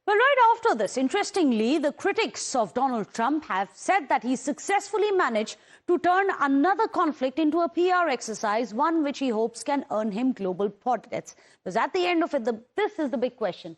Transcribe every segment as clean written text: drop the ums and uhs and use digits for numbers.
Well, right after this, interestingly, the critics of Donald Trump have said that he successfully managed to turn another conflict into a PR exercise, one which he hopes can earn him global plaudits. Because at the end of it, this is the big question.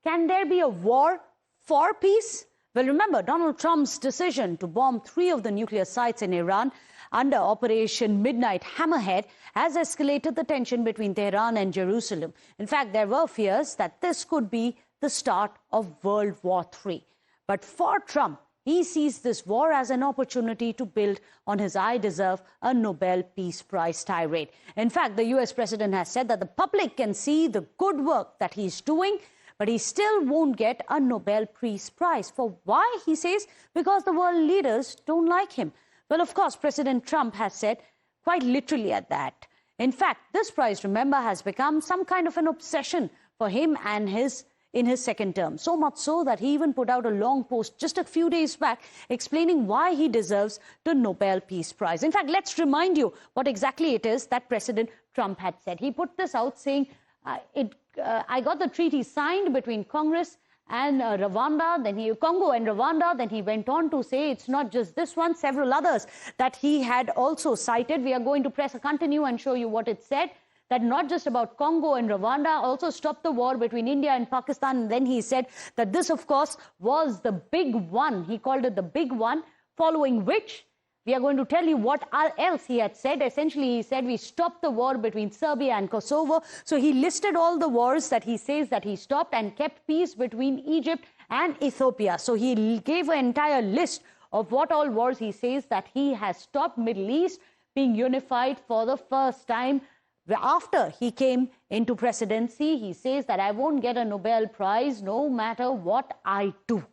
Can there be a war for peace? Well, remember, Donald Trump's decision to bomb 3 of the nuclear sites in Iran under Operation Midnight Hammerhead has escalated the tension between Tehran and Jerusalem. In fact, there were fears that this could be the start of World War III. But for Trump, he sees this war as an opportunity to build on his "I deserve a Nobel Peace Prize" tirade. In fact, the US president has said that the public can see the good work that he's doing, but he still won't get a Nobel Peace Prize. For why, he says? Because the world leaders don't like him. Well, of course, President Trump has said quite literally at that. In fact, this prize, remember, has become some kind of an obsession for him and in his second term. So much so that he even put out a long post just a few days back explaining why he deserves the Nobel Peace Prize. In fact, let's remind you what exactly it is that President Trump had said. He put this out saying, I got the treaty signed between Congress and Congo and Rwanda. Then he went on to say it's not just this one, several others that he had also cited. We are going to press a continue and show you what it said. That not just about Congo and Rwanda, also stop the war between India and Pakistan. And then he said that this, of course, was the big one. He called it the big one, following which we are going to tell you what else he had said. Essentially, he said we stopped the war between Serbia and Kosovo. So he listed all the wars that he says that he stopped and kept peace between Egypt and Ethiopia. So he gave an entire list of what all wars he says that he has stopped. Middle East being unified for the first time. After he came into presidency, he says that I won't get a Nobel Prize no matter what I do.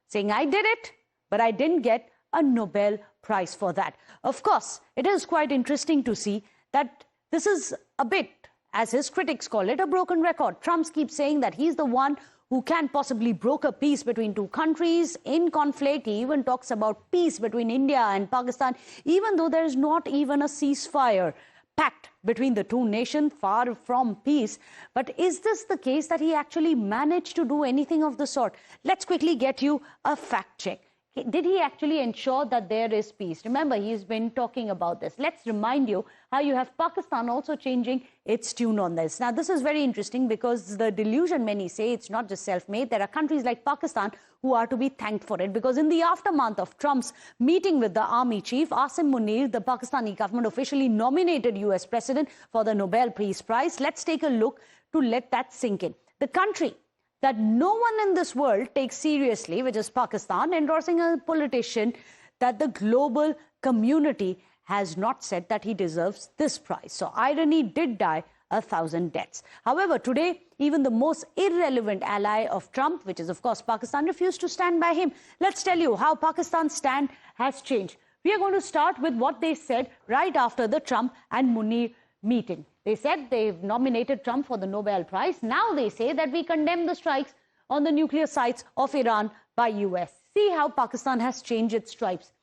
Saying I did it, but I didn't get a Nobel Prize for that. Of course, it is quite interesting to see that this is a bit, as his critics call it, a broken record. Trump keeps saying that he's the one who can possibly broker peace between 2 countries in conflict. He even talks about peace between India and Pakistan, even though there is not even a ceasefire pact between the 2 nations, far from peace. But is this the case that he actually managed to do anything of the sort? Let's quickly get you a fact check. Did he actually ensure that there is peace? Remember, he's been talking about this. Let's remind you how you have Pakistan also changing its tune on this. Now, this is very interesting because the delusion, many say, it's not just self-made. There are countries like Pakistan who are to be thanked for it, because in the aftermath of Trump's meeting with the army chief, Asim Munir, the Pakistani government officially nominated US President for the Nobel Peace Prize. Let's take a look to let that sink in. The country that no one in this world takes seriously, which is Pakistan, endorsing a politician that the global community has not said that he deserves this prize. So irony did die 1,000 deaths. However, today, even the most irrelevant ally of Trump, which is, of course, Pakistan, refused to stand by him. Let's tell you how Pakistan's stand has changed. We are going to start with what they said right after the Trump and Munir meeting. They said they've nominated Trump for the Nobel Prize. Now they say that we condemn the strikes on the nuclear sites of Iran by US. See how Pakistan has changed its stripes.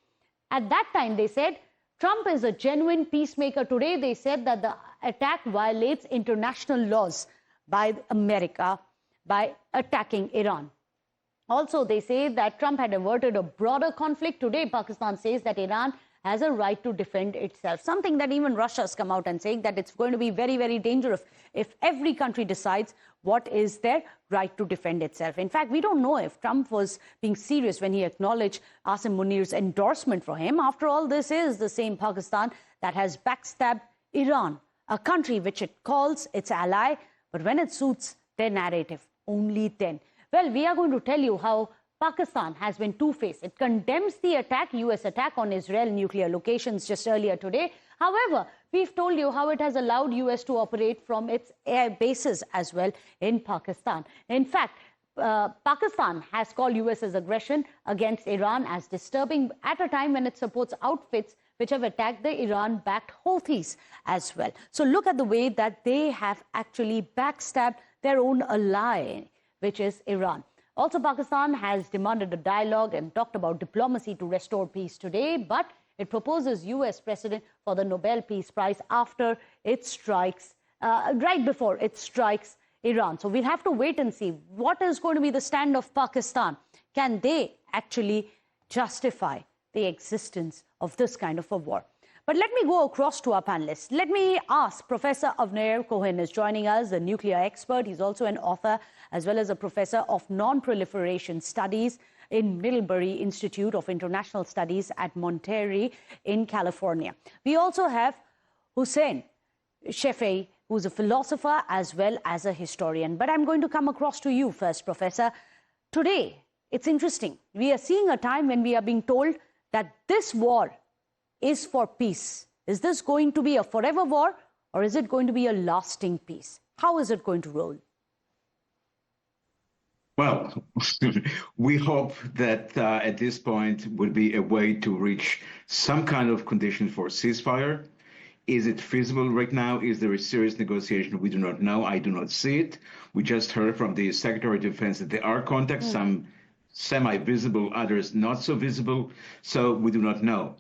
At that time, they said Trump is a genuine peacemaker. Today, they said that the attack violates international laws by America by attacking Iran. Also, they say that Trump had averted a broader conflict. Today, Pakistan says that Iran has a right to defend itself, something that even Russia has come out and saying that it's going to be very, very dangerous if every country decides what is their right to defend itself. In fact, we don't know if Trump was being serious when he acknowledged Asim Munir's endorsement for him. After all, this is the same Pakistan that has backstabbed Iran, a country which it calls its ally, but when it suits their narrative, only then. Well, we are going to tell you how Pakistan has been two-faced. It condemns the attack, US attack on Israel nuclear locations just earlier today. However, we've told you how it has allowed US to operate from its air bases as well in Pakistan. In fact, Pakistan has called US's aggression against Iran as disturbing at a time when it supports outfits which have attacked the Iran-backed Houthis as well. So look at the way that they have actually backstabbed their own ally, which is Iran. Also, Pakistan has demanded a dialogue and talked about diplomacy to restore peace today, but it proposes US President for the Nobel Peace Prize after it strikes, right before it strikes Iran. So we'll have to wait and see what is going to be the stand of Pakistan. Can they actually justify the existence of this kind of a war? But let me go across to our panelists. Let me ask Professor Avner Cohen is joining us, a nuclear expert. He's also an author as well as a professor of non-proliferation studies in Middlebury Institute of International Studies at Monterey in California. We also have Hussein Shefei, who's a philosopher as well as a historian. But I'm going to come across to you first, Professor. Today, it's interesting. We are seeing a time when we are being told that this war is for peace. Is this going to be a forever war, or is it going to be a lasting peace? How is it going to roll? Well, we hope that at this point would be a way to reach some kind of condition for ceasefire. Is it feasible right now? Is there a serious negotiation? We do not know. I do not see it. We just heard from the Secretary of Defense that there are contacts, some semi-visible, others not so visible. So we do not know.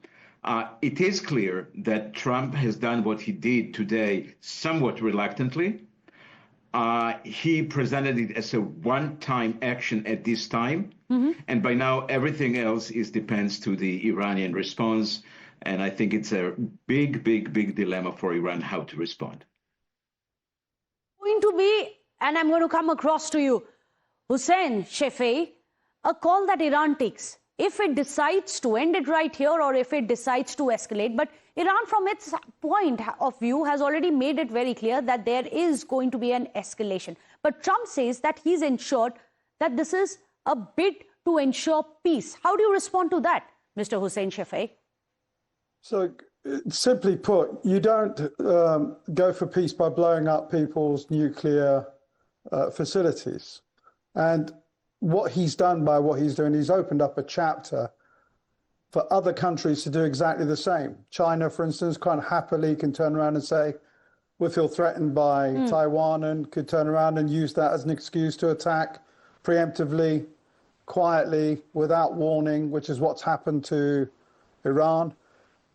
It is clear that Trump has done what he did today somewhat reluctantly. He presented it as a one-time action at this time. And by now, everything else depends to the Iranian response. And I think it's a big, big, big dilemma for Iran how to respond. Going to be, and I'm going to come across to you, Hussein Shefei, a call that Iran takes. If it decides to end it right here or if it decides to escalate. But Iran, from its point of view, has already made it very clear that there is going to be an escalation. But Trump says that he's ensured that this is a bid to ensure peace. How do you respond to that, Mr. Hussein Shefei? So, simply put, you don't go for peace by blowing up people's nuclear facilities. And what he's done by what he's doing, he's opened up a chapter for other countries to do exactly the same. China, for instance, quite happily can turn around and say, we feel threatened by Taiwan, and could turn around and use that as an excuse to attack preemptively, quietly, without warning, which is what's happened to Iran.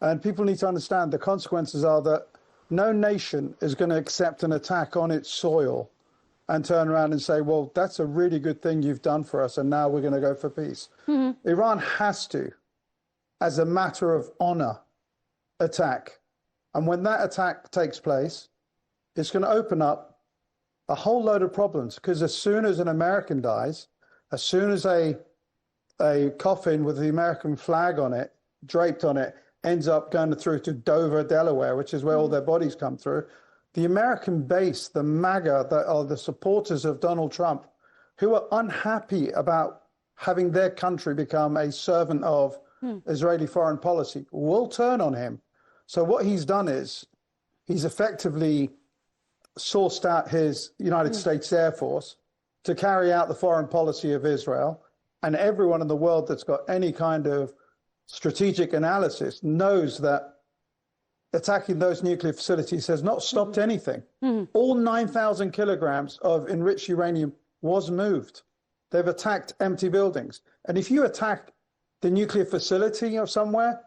And people need to understand the consequences are that no nation is going to accept an attack on its soil and turn around and say, well, that's a really good thing you've done for us, and now we're going to go for peace. Iran has to, as a matter of honor, attack. And when that attack takes place, it's going to open up a whole load of problems, because as soon as an American dies, as soon as a coffin with the American flag on it, draped on it, ends up going through to Dover, Delaware, which is where all their bodies come through, the American base, the MAGA, that are the supporters of Donald Trump, who are unhappy about having their country become a servant of Israeli foreign policy, will turn on him. So what he's done is he's effectively sourced out his United States Air Force to carry out the foreign policy of Israel. And everyone in the world that's got any kind of strategic analysis knows that attacking those nuclear facilities has not stopped anything. All 9,000 kilograms of enriched uranium was moved. They've attacked empty buildings. And if you attack the nuclear facility of somewhere,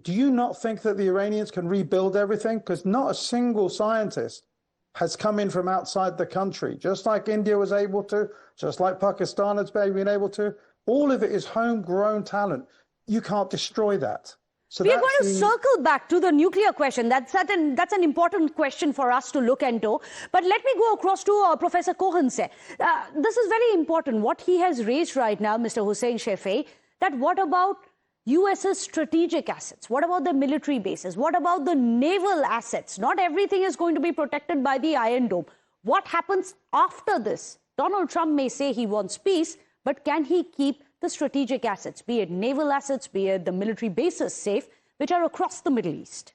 do you not think that the Iranians can rebuild everything? Because not a single scientist has come in from outside the country, just like India was able to, just like Pakistan has been able to. All of it is homegrown talent. You can't destroy that. So we're going to circle back to the nuclear question. That's an important question for us to look into. But let me go across to Professor Cohen. This is very important. What he has raised right now, Mr. Hussein Shefei, that what about US's strategic assets? What about the military bases? What about the naval assets? Not everything is going to be protected by the Iron Dome. What happens after this? Donald Trump may say he wants peace, but can he keep the strategic assets, be it naval assets, be it the military bases safe, which are across the Middle East?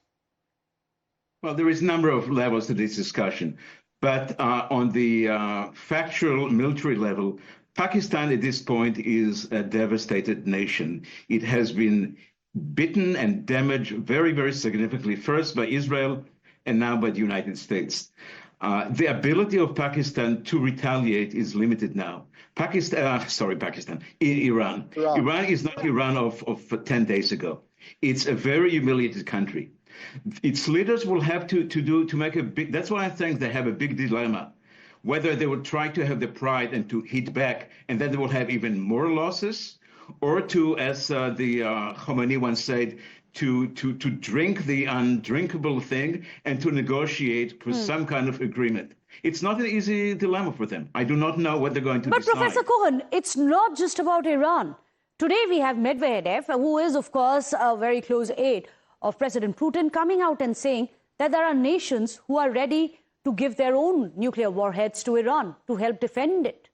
Well, there is a number of levels to this discussion. But on the factual military level, Pakistan at this point is a devastated nation. It has been bitten and damaged very, very significantly, first by Israel and now by the United States. The ability of Pakistan to retaliate is limited now. Iran. Iran is not Iran of 10 days ago. It's a very humiliated country. Its leaders will have to make a big, that's why I think they have a big dilemma. whether they will try to have the pride and to hit back, and then they will have even more losses, or to, as the Khomeini once said, to drink the undrinkable thing and to negotiate for some kind of agreement. It's not an easy dilemma for them. I do not know what they're going to decide. But Professor Cohen, it's not just about Iran. Today we have Medvedev, who is, of course, a very close aide of President Putin, coming out and saying that there are nations who are ready to give their own nuclear warheads to Iran to help defend it.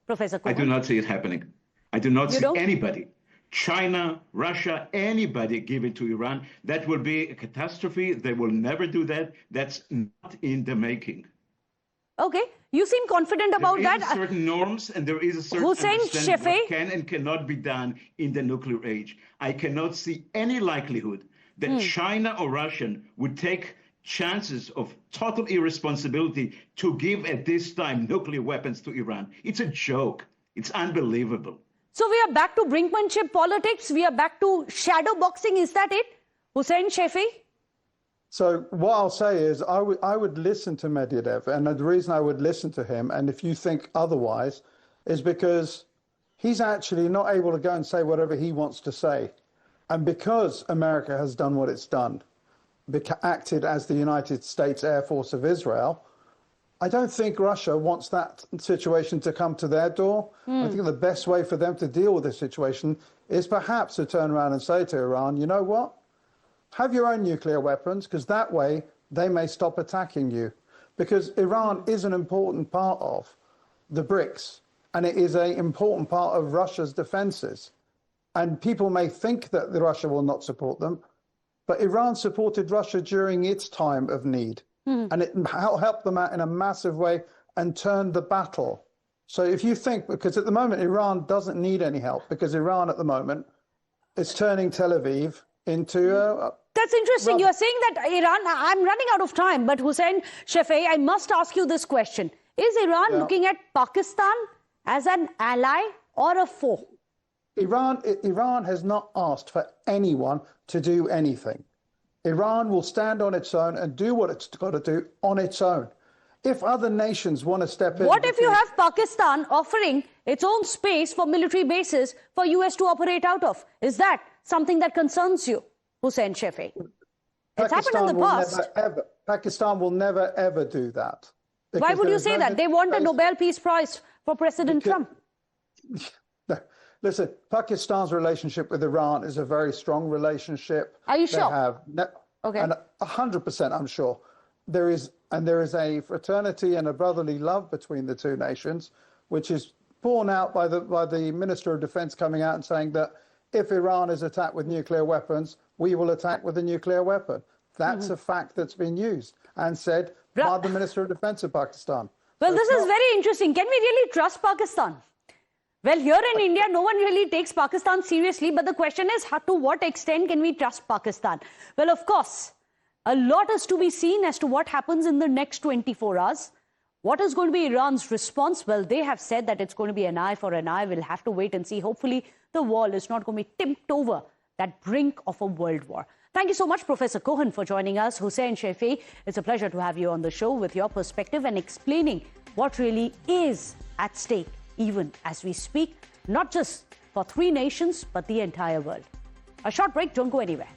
Professor Cohen? I do not see it happening. I do not see anybody, China, Russia, anybody give it to Iran. That will be a catastrophe. They will never do that. That's not in the making. Okay, you seem confident about that. There is certain norms and there is a certain understanding what can and cannot be done in the nuclear age. I cannot see any likelihood that China or Russia would take chances of total irresponsibility to give at this time nuclear weapons to Iran. It's a joke. It's unbelievable. So we are back to brinkmanship politics. We are back to shadow boxing. Is that it, Hussein Shafee? So what I'll say is I would listen to Medvedev, and the reason I would listen to him, and if you think otherwise, is because he's actually not able to go and say whatever he wants to say. And because America has done what it's done, acted as the United States Air Force of Israel, I don't think Russia wants that situation to come to their door. I think the best way for them to deal with this situation is perhaps to turn around and say to Iran, you know what? Have your own nuclear weapons, because that way they may stop attacking you. Because Iran is an important part of the BRICS, and it is an important part of Russia's defenses. And people may think that Russia will not support them, but Iran supported Russia during its time of need. And it helped them out in a massive way and turned the battle. So if you think, because at the moment Iran doesn't need any help, because Iran at the moment is turning Tel Aviv into That's interesting. You're saying that Iran, I'm running out of time, but Hussein Shafee, I must ask you this question. Is Iran looking at Pakistan as an ally or a foe? Iran has not asked for anyone to do anything. Iran will stand on its own and do what it's got to do on its own. If other nations want to step in... What if you have Pakistan offering its own space for military bases for US to operate out of? Is that something that concerns you, Hussein Shafee? It's happened in the past. Pakistan will never, ever do that. Why would you say that? They want a Nobel Peace Prize for President Trump. No. Listen, Pakistan's relationship with Iran is a very strong relationship. Are you sure? Okay. And 100%, I'm sure. There is a fraternity and a brotherly love between the two nations, which is borne out by the Minister of Defense coming out and saying that if Iran is attacked with nuclear weapons, we will attack with a nuclear weapon. That's a fact that's been used and said by the Minister of Defense of Pakistan. Well, this is very interesting. Can we really trust Pakistan? Well, here in India, no one really takes Pakistan seriously, but the question is, to what extent can we trust Pakistan? Well, of course, a lot is to be seen as to what happens in the next 24 hours. What is going to be Iran's response? Well, they have said that it's going to be an eye for an eye. We'll have to wait and see. Hopefully, the wall is not going to be tipped over that brink of a world war. Thank you so much, Professor Cohen, for joining us. Hussein Shafee, it's a pleasure to have you on the show with your perspective and explaining what really is at stake, even as we speak, not just for 3 nations, but the entire world. A short break, don't go anywhere.